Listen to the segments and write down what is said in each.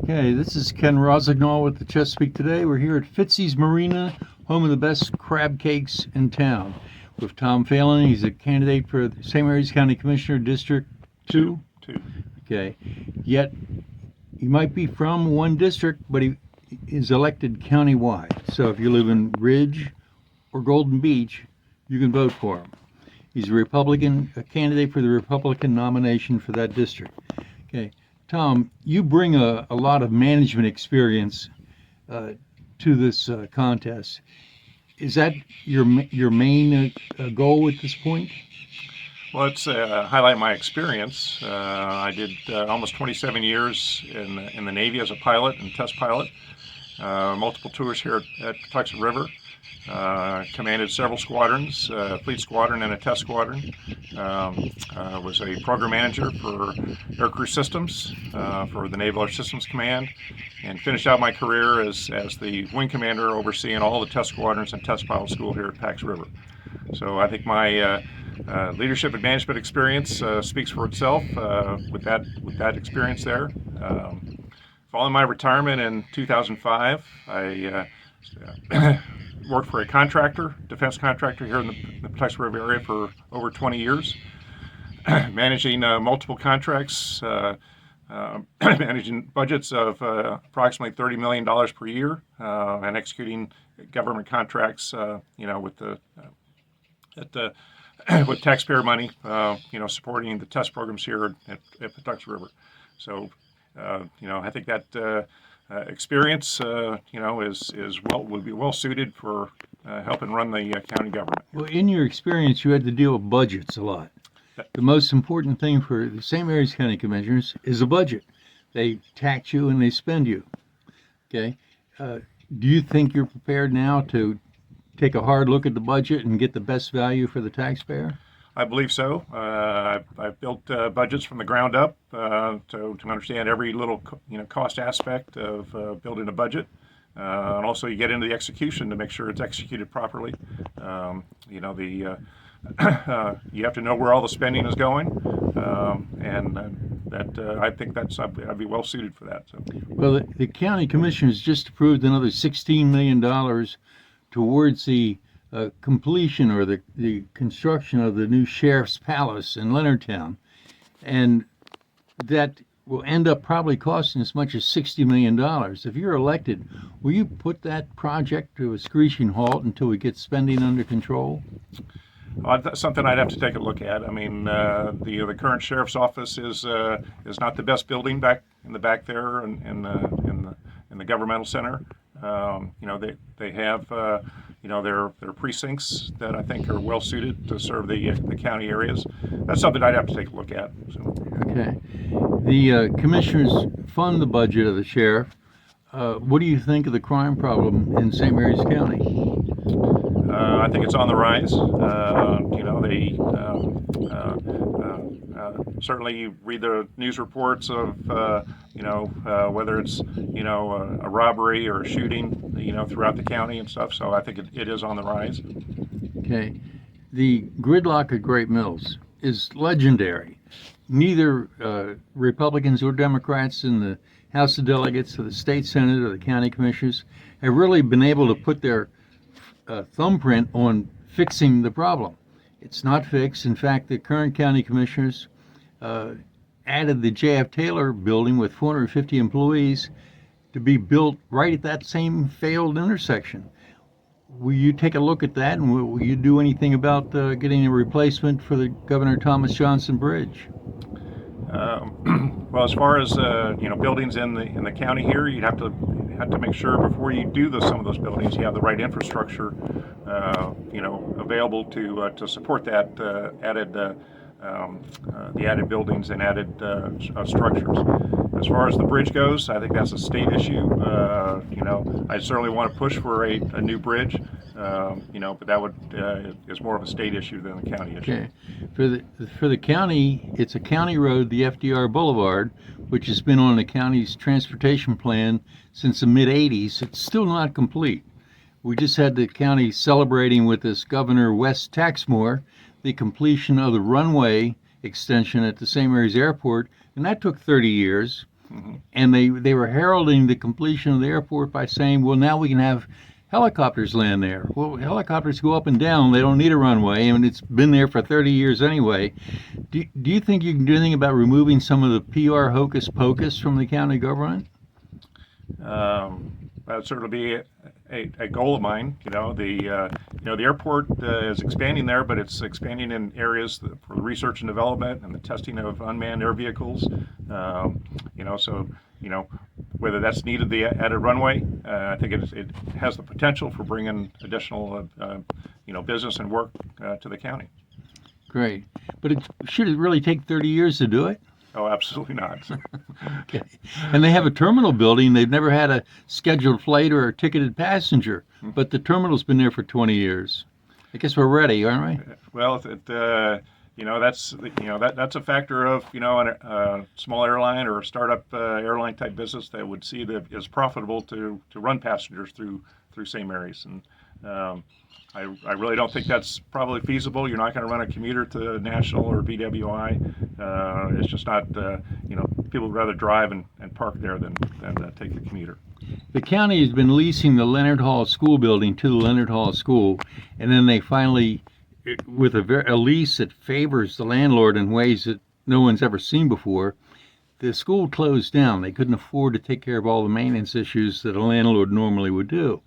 Okay, this is Ken Rosignol with the Chesapeake Today. We're here at Fitzy's Marina, home of the best crab cakes in town, with Tom Phelan. He's a candidate for the St. Mary's County Commissioner, District Two. Okay, yet he might be from one district, but he is elected countywide. So if you live in Ridge or Golden Beach, you can vote for him. He's a candidate for the Republican nomination for that district. Okay. Tom, you bring a lot of management experience to this contest. Is that your main goal at this point? Well, it's highlight my experience. I did almost 27 years in the Navy as a pilot and test pilot. Multiple tours here at Patuxent River. Commanded several squadrons, a fleet squadron and a test squadron. Was a program manager for aircrew systems for the Naval Air Systems Command, and finished out my career as the wing commander overseeing all the test squadrons and test pilot school here at Pax River. So I think my leadership and management experience speaks for itself with that experience there. Following my retirement in 2005, I worked for a defense contractor here in the Patuxent River area for over 20 years, managing multiple contracts, managing budgets of approximately $30 million per year, and executing government contracts, with taxpayer money, supporting the test programs here at Patuxent River. So, I think that experience, would be well suited for helping run the county government. Well, in your experience, you had to deal with budgets a lot. The most important thing for the St. Mary's County Commissioners is a budget. They tax you and they spend you. Okay. Do you think you're prepared now to take a hard look at the budget and get the best value for the taxpayer? I believe so. I've built budgets from the ground up to understand every little cost aspect of building a budget, and also you get into the execution to make sure it's executed properly. You have to know where all the spending is going, and I think I'd be well suited for that. So. Well, the county commissioners just approved another $16 million towards the completion or the construction of the new Sheriff's Palace in Leonardtown, and that will end up probably costing as much as $60 million. If you're elected, will you put that project to a screeching halt until we get spending under control? That's something I'd have to take a look at. I mean, the current sheriff's office is not the best building back in the back there in the governmental center. They have their precincts that I think are well suited to serve the county areas. That's something I'd have to take a look at. So. Okay. The commissioners fund the budget of the sheriff. What do you think of the crime problem in St. Mary's County? I think it's on the rise. They certainly read the news reports of whether it's a robbery or a shooting throughout the county and stuff. So I think it is on the rise. Okay, the gridlock at Great Mills is legendary. Neither Republicans or Democrats in the House of Delegates or the State Senate or the county commissioners have really been able to put their thumbprint on fixing the problem. It's not fixed. In fact, the current county commissioners added the J.F. Taylor building with 450 employees to be built right at that same failed intersection. Will you take a look at that, and will you do anything about getting a replacement for the Governor Thomas Johnson Bridge? Well, as far as buildings in the county here, you'd have to make sure before you do some of those buildings, you have the right infrastructure, available to support that the added buildings and added structures. As far as the bridge goes, I think that's a state issue. I certainly want to push for a new bridge, but that is more of a state issue than a county issue. Okay. For the county, it's a county road, the FDR Boulevard, which has been on the county's transportation plan since the mid-'80s. It's still not complete. We just had the county celebrating with this Governor Wes Taxmore the completion of the runway extension at the St. Mary's Airport, and that took 30 years. Mm-hmm. And they were heralding the completion of the airport by saying, well, now we can have helicopters land there. Well, helicopters go up and down. They don't need a runway, and it's been there for 30 years anyway. Do you think you can do anything about removing some of the PR hocus pocus from the county government? That would certainly be a goal of mine. The airport is expanding there, but it's expanding in areas for the research and development and the testing of unmanned air vehicles. So whether that's needed the added runway, I think it has the potential for bringing additional business and work to the county. Great, but should it really take 30 years to do it? Oh, absolutely not. Okay. And they have a terminal building. They've never had a scheduled flight or a ticketed passenger, but the terminal's been there for 20 years. I guess we're ready, aren't we? Well, that's a factor of a small airline or a startup airline type business that would see that it's profitable to run passengers through St. Mary's, and I really don't think that's probably feasible. You're not going to run a commuter to National or BWI. It's just not, people would rather drive and park there than take the commuter. The county has been leasing the Leonard Hall School building to the Leonard Hall School, and then they finally, with a lease that favors the landlord in ways that no one's ever seen before, the school closed down. They couldn't afford to take care of all the maintenance issues that a landlord normally would do.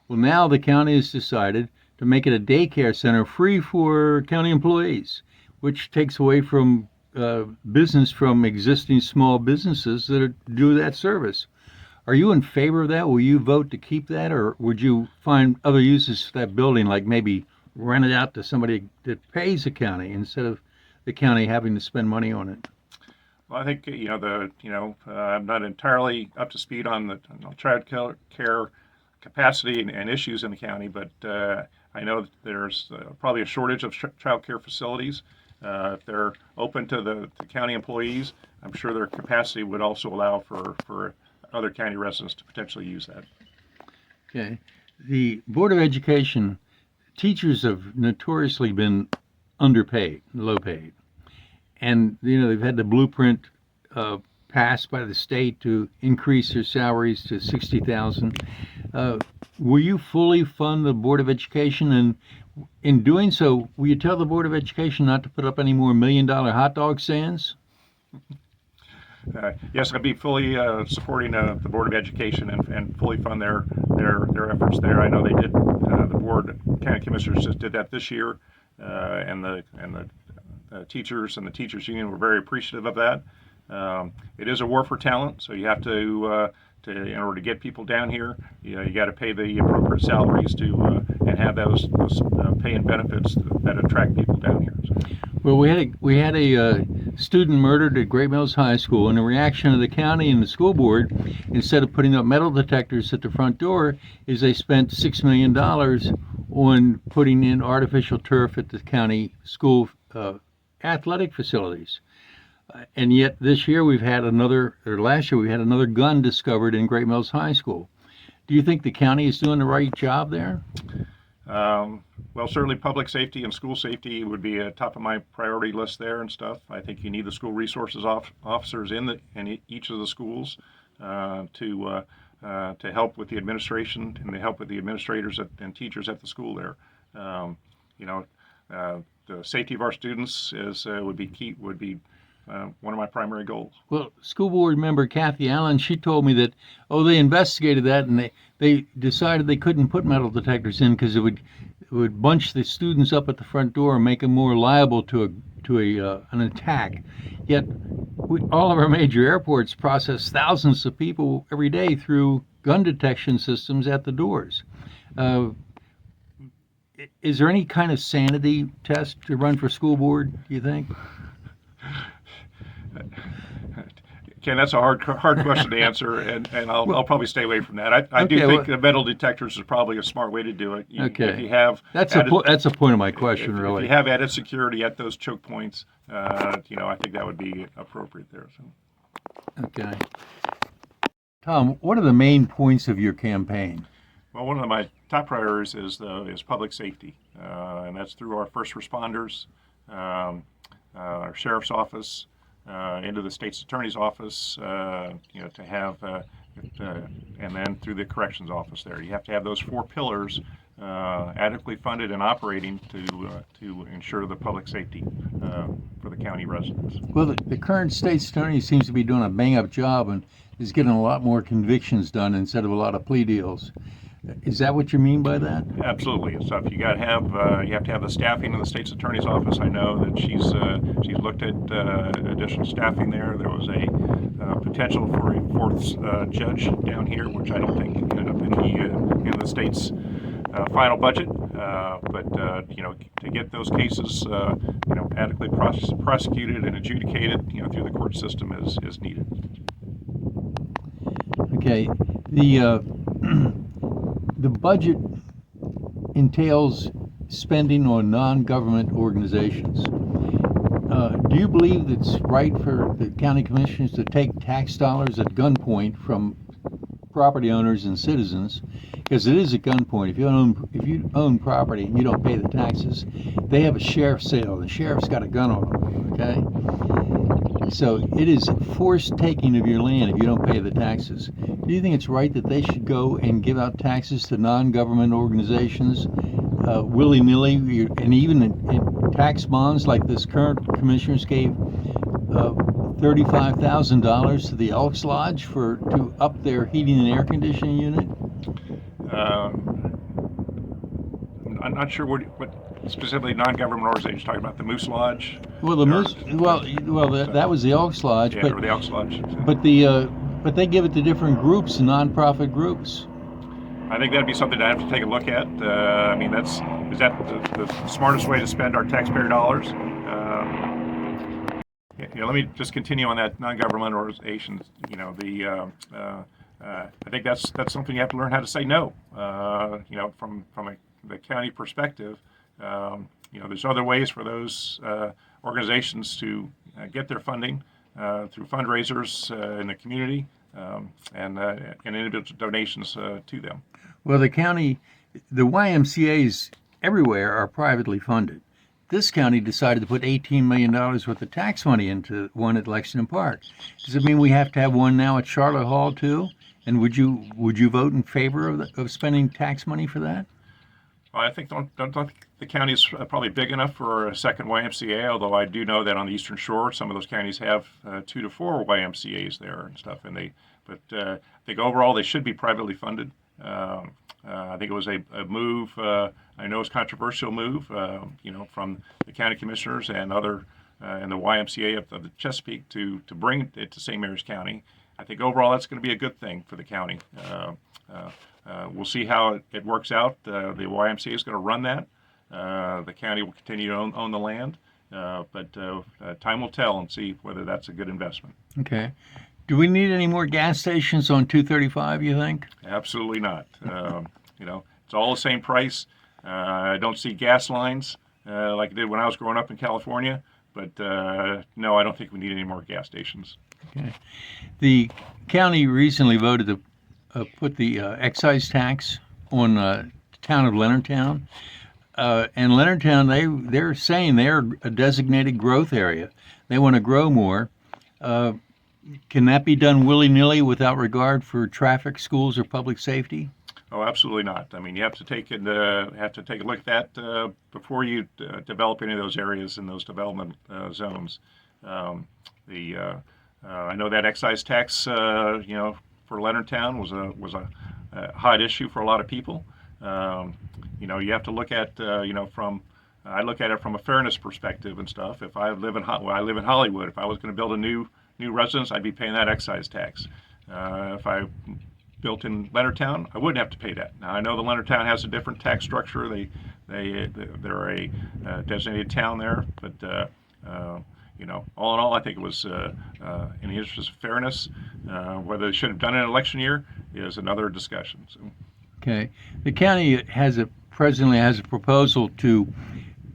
Well, now the county has decided to make it a daycare center free for county employees, which takes away from business from existing small businesses that do that service. Are you in favor of that? Will you vote to keep that, or would you find other uses for that building, like maybe rent it out to somebody that pays the county instead of the county having to spend money on it? Well, I think I'm not entirely up to speed on the child care capacity and issues in the county, but I know that there's probably a shortage of child care facilities. If they're open to the county employees, I'm sure their capacity would also allow for other county residents to potentially use that. Okay. The Board of Education, teachers have notoriously been underpaid, low paid. And, they've had the blueprint passed by the state to increase their salaries to $60,000. Will you fully fund the Board of Education? And in doing so, will you tell the Board of Education not to put up any more $1 million hot dog stands? Yes, I'd be fully supporting the Board of Education and fully fund their efforts there. I know they did. The board, county commissioners, just did that this year, and the teachers and the teachers union were very appreciative of that. It is a war for talent, so you have to in order to get people down here, you got to pay the appropriate salaries to and have those pay and benefits that attract people down here. So. Well, we had a student murdered at Great Mills High School, and the reaction of the county and the school board, instead of putting up metal detectors at the front door, is they spent $6 million on putting in artificial turf at the county school athletic facilities. And yet this year last year we had another gun discovered in Great Mills High School. Do you think the county is doing the right job there? Well, certainly public safety and school safety would be top of my priority list there and stuff. I think you need the school resources officers in each of the schools to help with the administration and to help with the administrators and teachers at the school there. The safety of our students would be key. Would be one of my primary goals. Well, school board member Kathy Allen, she told me that, they investigated that and they decided they couldn't put metal detectors in because it would bunch the students up at the front door and make them more liable to an attack. Yet, all of our major airports process thousands of people every day through gun detection systems at the doors. Is there any kind of sanity test to run for school board, do you think? Ken, that's a hard question to answer, and I'll probably stay away from that. I do think the metal detectors is probably a smart way to do it. If you have that's a point of my question, really. If you have added security at those choke points, I think that would be appropriate there. So. Okay. Tom, what are the main points of your campaign? Well, one of my top priorities is public safety, and that's through our first responders, our sheriff's office, into the state's attorney's office, to have, and then through the corrections office there. You have to have those four pillars adequately funded and operating to ensure the public safety for the county residents. Well, the current state's attorney seems to be doing a bang-up job and is getting a lot more convictions done instead of a lot of plea deals. Is that what you mean by that? Absolutely. So if you have to have the staffing in the state's attorney's office. I know that she's looked at additional staffing there. There was a potential for a fourth judge down here, which I don't think ended up in the state's final budget. But to get those cases adequately prosecuted and adjudicated through the court system is needed. Okay. The budget entails spending on non-government organizations. Do you believe it's right for the county commissioners to take tax dollars at gunpoint from property owners and citizens? Because it is at gunpoint. If you own property and you don't pay the taxes, they have a sheriff's sale. The sheriff's got a gun on them. Okay. So it is forced taking of your land if you don't pay the taxes. Do you think it's right that they should go and give out taxes to non-government organizations willy-nilly, and even in tax bonds like this current commissioners gave $35,000 to the Elks Lodge to up their heating and air conditioning unit? I'm not sure what specifically non-government organizations you're talking about. The Moose Lodge. Well, that was the Elks Lodge. Yeah, but or the Elks Lodge. But they give it to different groups, nonprofit groups. I think that'd be something I have to take a look at. Is that the smartest way to spend our taxpayer dollars? Let me just continue on that non-government organizations. I think that's something you have to learn how to say no. From the county perspective, there's other ways for those organizations to get their funding through fundraisers in the community and individual donations to them. Well, the YMCA's everywhere are privately funded. This county decided to put $18 million worth of tax money into one at Lexington Park. Does it mean we have to have one now at Charlotte Hall too? And would you vote in favor of spending tax money for that? Well, I don't think the county's probably big enough for a second YMCA, although I do know that on the Eastern Shore, some of those counties have 2 to 4 YMCA's there and stuff. But I think overall they should be privately funded. I think it was a move. I know it's a controversial move, from the county commissioners and other and the YMCA of the Chesapeake to bring it to St. Mary's County. I think overall that's going to be a good thing for the county. We'll see how it works out. The YMCA is going to run that. The county will continue to own the land, but time will tell and see whether that's a good investment. Okay. Do we need any more gas stations on 235, you think? Absolutely not. It's all the same price. I don't see gas lines like I did when I was growing up in California, but no, I don't think we need any more gas stations. Okay. The county recently voted to put the excise tax on the town of Leonardtown. And Leonardtown, they're saying they're a designated growth area. They want to grow more. Can that be done willy-nilly without regard for traffic, schools, or public safety? Oh, absolutely not. I mean, you have to take a look at that before you develop any of those areas in those development zones. I know that excise tax, for Leonardtown was a hot issue for a lot of people. You have to look at I look at it from a fairness perspective and stuff. If I live in Hollywood, if I was going to build a new residence, I'd be paying that excise tax. If I built in Leonardtown, I wouldn't have to pay that. Now I know the Leonardtown has a different tax structure. They're a designated town there, but all in all, I think it was in the interest of fairness. Whether they should have done it in an election year is another discussion. So. Okay, the county presently has a proposal to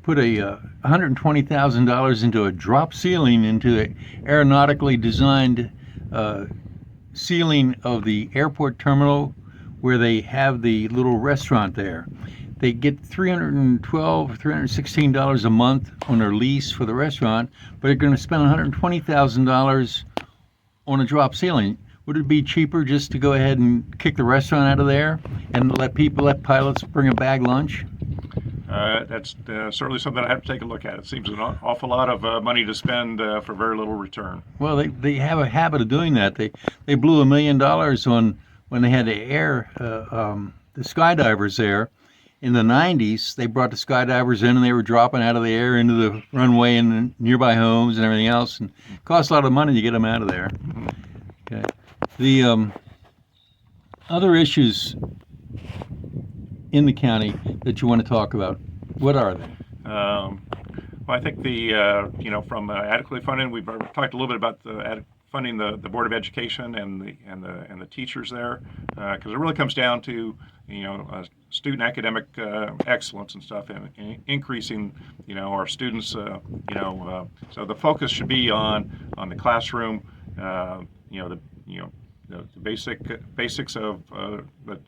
put a $120,000 into a drop ceiling into the aeronautically designed ceiling of the airport terminal where they have the little restaurant there. They get $312, $316 a month on their lease for the restaurant, but they're going to spend $120,000 on a drop ceiling. Would it be cheaper just to go ahead and kick the restaurant out of there and let pilots bring a bag lunch? That's certainly something I have to take a look at. It seems an awful lot of money to spend for very little return. Well, they have a habit of doing that. They blew $1 million on when they had to air the skydivers there. In the 90s, they brought the skydivers in and they were dropping out of the air into the runway and the nearby homes and everything else. And it cost a lot of money to get them out of there. Okay. The other issues in the county that you want to talk about, what are they? Well, I think from adequately funding, we've talked a little bit about funding the Board of Education and the teachers there, because it really comes down to student academic excellence and stuff, and increasing our students. So the focus should be on the classroom. The basics of the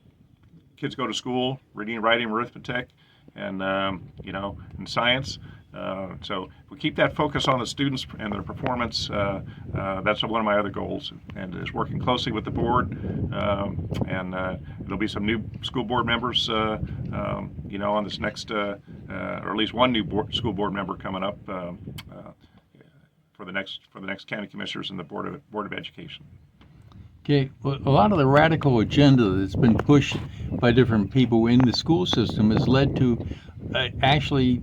kids go to school, reading, writing, arithmetic, and and science. So if we keep that focus on the students and their performance, that's one of my other goals, and is working closely with the board. And there'll be some new school board members, on this next, or at least one new school board member coming up for the next county commissioners and the board of education. Okay, well, a lot of the radical agenda that's been pushed by different people in the school system has led to actually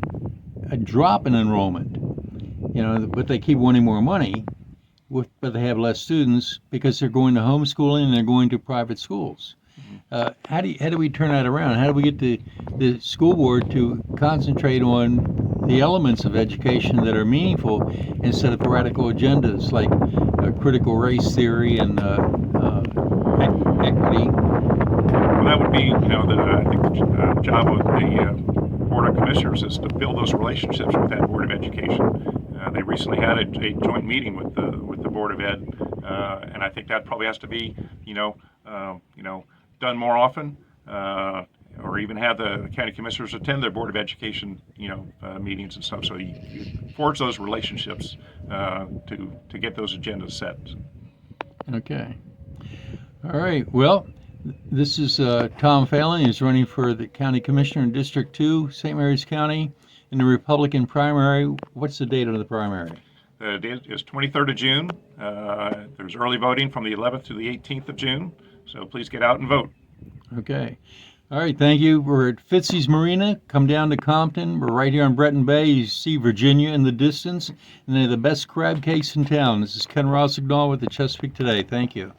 a drop in enrollment. But they keep wanting more money, but they have less students because they're going to homeschooling and they're going to private schools. How do we turn that around? How do we get the school board to concentrate on the elements of education that are meaningful instead of the radical agendas like critical race theory and equity? Well, that would be, I think the job of the Board of Commissioners is to build those relationships with that Board of Education. They recently had a joint meeting with the Board of Ed, and I think that probably has to be, done more often, or even have the county commissioners attend their Board of Education, meetings and stuff. So you forge those relationships to get those agendas set. Okay. All right. Well, this is Tom Phelan. He's running for the county commissioner in District 2, St. Mary's County, in the Republican primary. What's the date of the primary? The date is 23rd of June. There's early voting from the 11th to the 18th of June. So please get out and vote. Okay. All right. Thank you. We're at Fitzy's Marina. Come down to Compton. We're right here on Breton Bay. You see Virginia in the distance, and they're the best crab cakes in town. This is Ken Rossignol with the Chesapeake Today. Thank you.